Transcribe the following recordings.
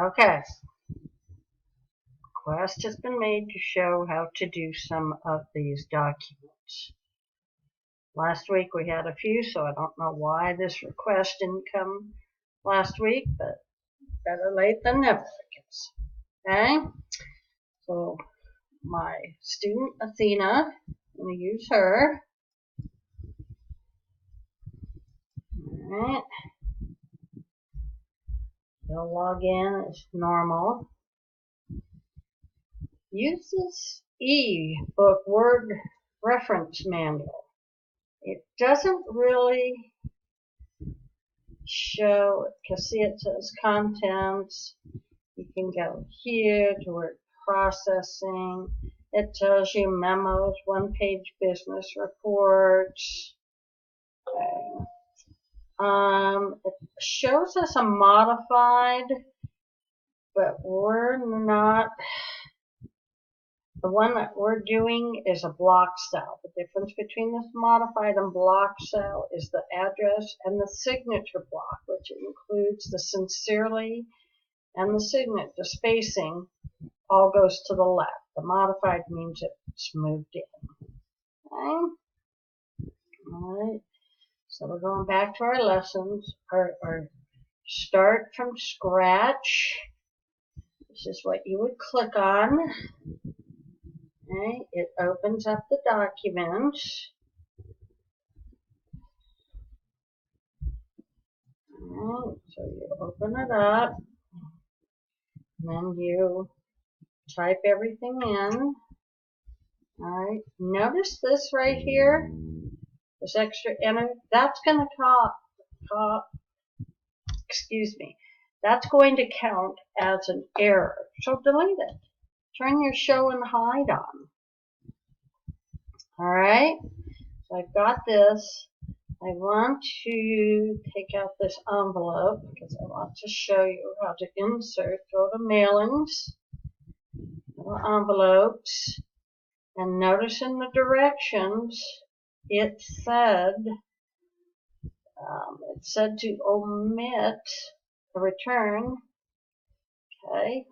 Okay, request has been made to show how to do some of these documents. Last week we had a few, so I don't know why this request didn't come last week, but better late than never, I guess. Okay, so my student Athena, I'm going to use her. Alright, they'll log in as normal. Use this e-book Word reference manual. It doesn't really show, because see it says contents. You can go here to word processing. It tells you memos, one-page business reports. Okay. It shows us a modified, but we're not. The one that we're doing is a block style. The difference between this modified and block style is the address and the signature block, which includes the sincerely and the signature. The spacing all goes to the left. The modified means it's moved in. Okay. Alright. So we're going back to our lessons, or start from scratch. This is what you would click on. Okay, it opens up the document. Alright, so you open it up, and then you type everything in. Alright, notice this right here, this extra enter, that's going to that's going to count as an error. So delete it. Turn your show and hide on. Alright, so I've got this. I want to take out this envelope because I want to show you how to insert. Go to mailings, go to envelopes, and notice in the directions it said to omit a return. Okay,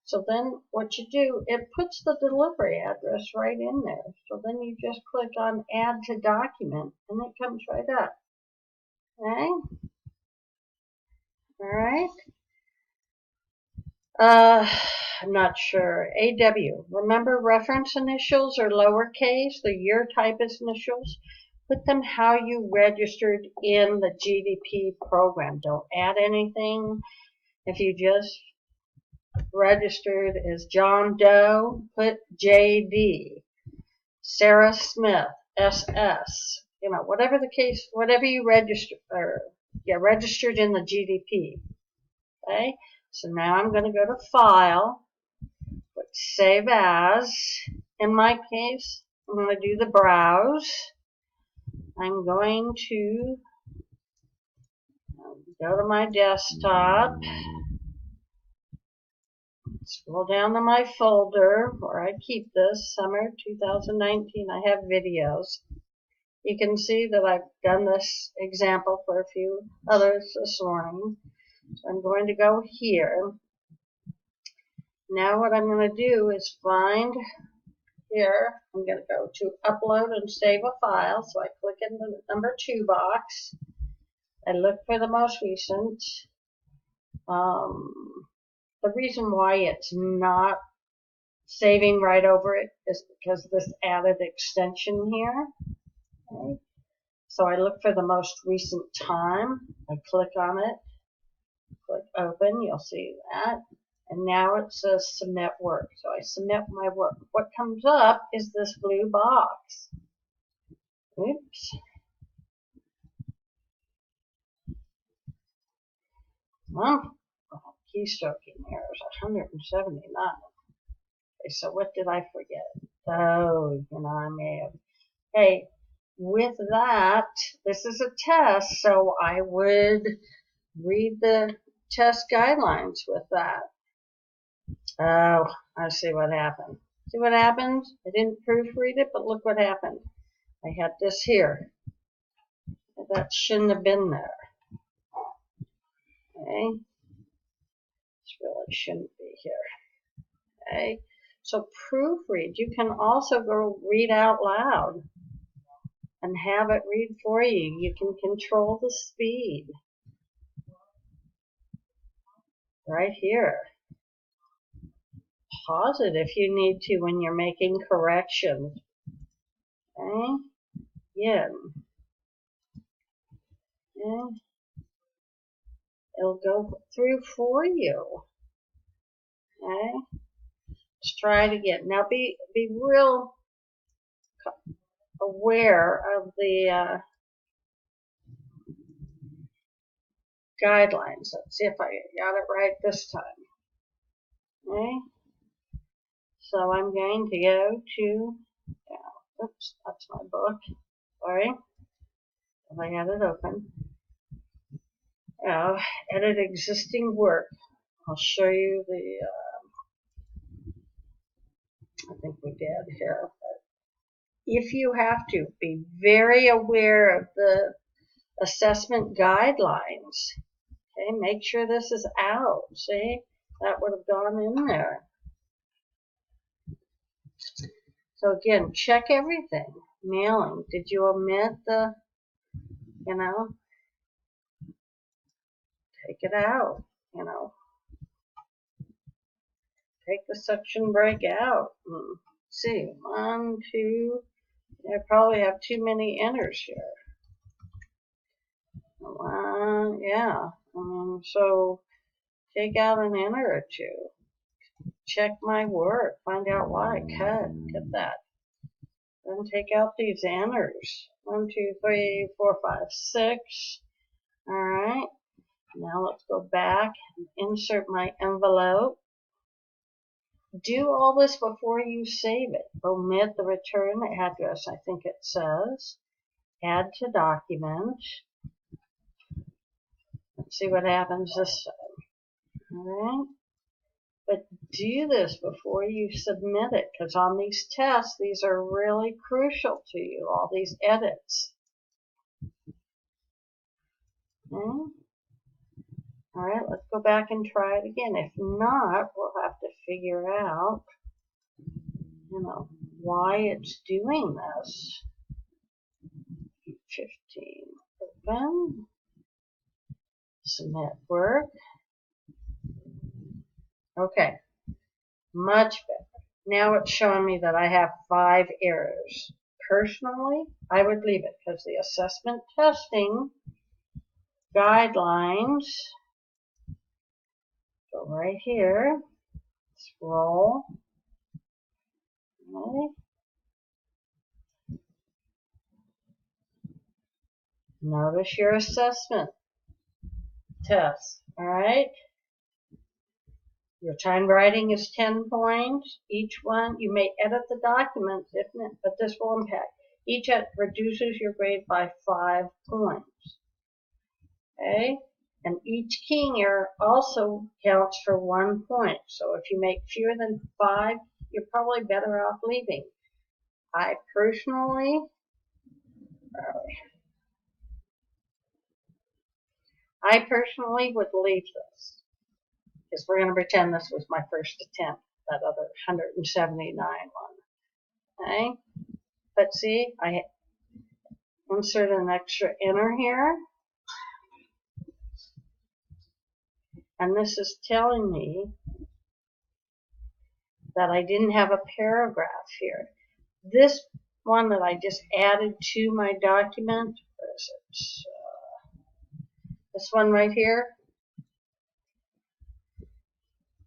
so then what you do, it puts the delivery address right in there. So then you just click on add to document and it comes right up. Okay, alright. I'm not sure. AW. Remember reference initials are lowercase, the year type is initials. Put them how you registered in the GDP program. Don't add anything. If you just registered as John Doe, put JD. Sarah Smith, SS. You know, whatever the case, whatever you registered, registered in the GDP. Okay? So now I'm going to go to File, put Save As. In my case, I'm going to do the Browse. I'm going to go to my desktop, scroll down to my folder where I keep this, Summer 2019. I have videos. You can see that I've done this example for a few others this morning. So I'm going to go here. Now what I'm going to do is find here, I'm going to go to upload and save a file. So I click in the number 2 box. I look for the most recent. The reason why it's not saving right over it is because of this added extension here. Okay. So I look for the most recent time. I click on it. Click open. You'll see that. And now it says submit work. So I submit my work. What comes up is this blue box. Oops. Well, keystroking errors 179. Okay, so what did I forget? Oh, I may have. Hey, with that, this is a test, so I would read the test guidelines with that. Oh, I see what happened. See what happened? I didn't proofread it, but look what happened. I had this here. That shouldn't have been there. Okay. This really shouldn't be here. Okay, so proofread. You can also go read out loud and have it read for you. You can control the speed right here. Pause it if you need to when you're making corrections. Okay, yeah. Okay. It'll go through for you. Okay, let's try it again. Now be real aware of the guidelines. Let's see if I got it right this time. Okay, so I'm going to go to, oops, that's my book. Sorry, if I had it open. Edit existing work. I'll show you the, I think we did here. But if you have to, be very aware of the assessment guidelines. Okay, make sure this is out. See, that would have gone in there. So again, check everything. Mailing. Did you omit the, take it out, take the section break out. Let's see, 1, 2, I probably have too many enters here. Yeah, so take out an enter or two. Check my work, find out why, cut that. Then take out these enters. 1, 2, 3, 4, 5, 6. All right. Now let's go back and insert my envelope. Do all this before you save it. Omit the return address, I think it says. Add to document. Let's see what happens this time. All right. But do this before you submit it, because on these tests, these are really crucial to you, all these edits. Okay. All right, let's go back and try it again. If not, we'll have to figure out, why it's doing this. 15, open, submit work. Okay, much better. Now it's showing me that I have 5 errors. Personally, I would leave it because the assessment testing guidelines go right here. Scroll. Okay. Notice your assessment test. All right. Your time writing is 10 points. Each one, you may edit the documents, but this will impact. Each reduces your grade by 5 points. Okay? And each keying error also counts for 1 point. So if you make fewer than 5, you're probably better off leaving. I personally would leave this. Because we're going to pretend this was my first attempt, that other 179 one. Okay? But see, I insert an extra enter here. And this is telling me that I didn't have a paragraph here. This one that I just added to my document, where is it? This one right here.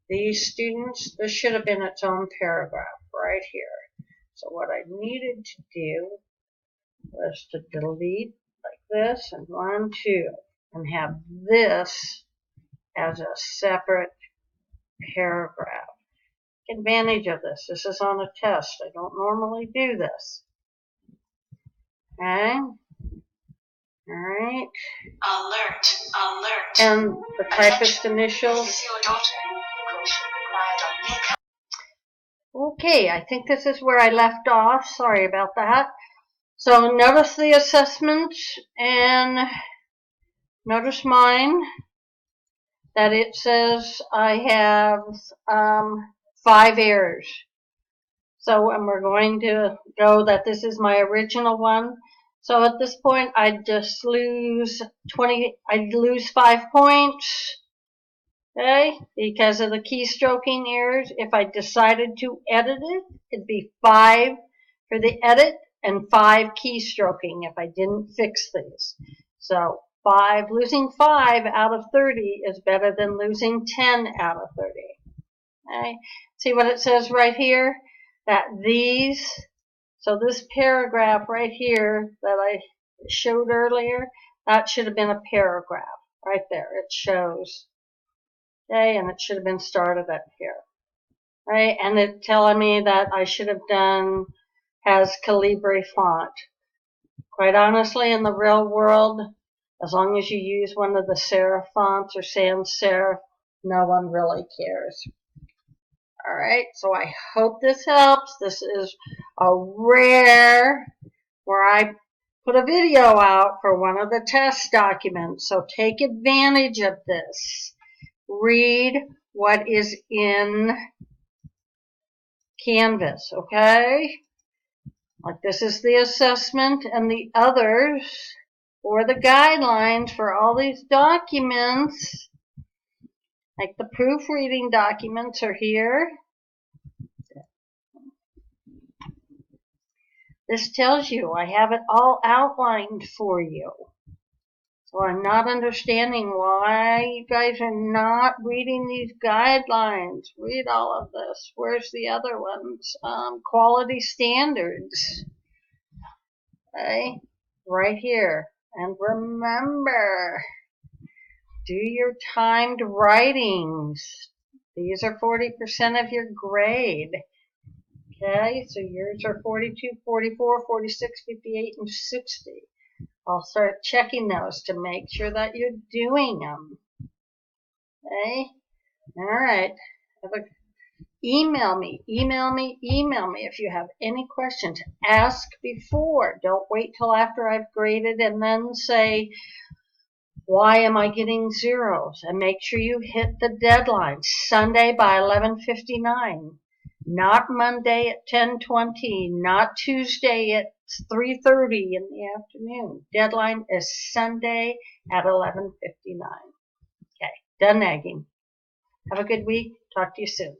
These students, this should have been its own paragraph right here. So what I needed to do was to delete like this and 1, 2, and have this as a separate paragraph. Take advantage of this. This is on a test. I don't normally do this. Okay. All right. Alert. And the typist initials. Okay, I think this is where I left off. Sorry about that. So notice the assessment and notice mine. that it says I have 5 errors. So, and we're going to go that this is my original one. So at this point, I'd just lose 5 points, okay, because of the keystroking errors. If I decided to edit it, it'd be 5 for the edit and 5 keystroking if I didn't fix these. So losing 5 out of 30 is better than losing 10 out of 30. Okay? See what it says right here? That so this paragraph right here that I showed earlier, that should have been a paragraph right there. It shows, okay, and it should have been started up here, right? And it's telling me that I should have done has Calibri font. Quite honestly, in the real world, as long as you use one of the serif fonts or sans serif, no one really cares. All right, so I hope this helps. This is a rare where I put a video out for one of the test documents. So take advantage of this. Read what is in Canvas, okay? Like this is the assessment, and the others or the guidelines for all these documents, like the proofreading documents are here. This tells you I have it all outlined for you. So I'm not understanding why you guys are not reading these guidelines. Read all of this. Where's the other ones? Quality standards. Okay, right here. And remember, do your timed writings. These are 40% of your grade. Okay, so yours are 42, 44, 46, 58, and 60. I'll start checking those to make sure that you're doing them. Okay? All right. Email me if you have any questions. Ask before. Don't wait till after I've graded and then say, why am I getting zeros? And make sure you hit the deadline, Sunday by 11:59. Not Monday at 10:20, not Tuesday at 3:30 in the afternoon. Deadline is Sunday at 11:59. Okay, done nagging. Have a good week. Talk to you soon.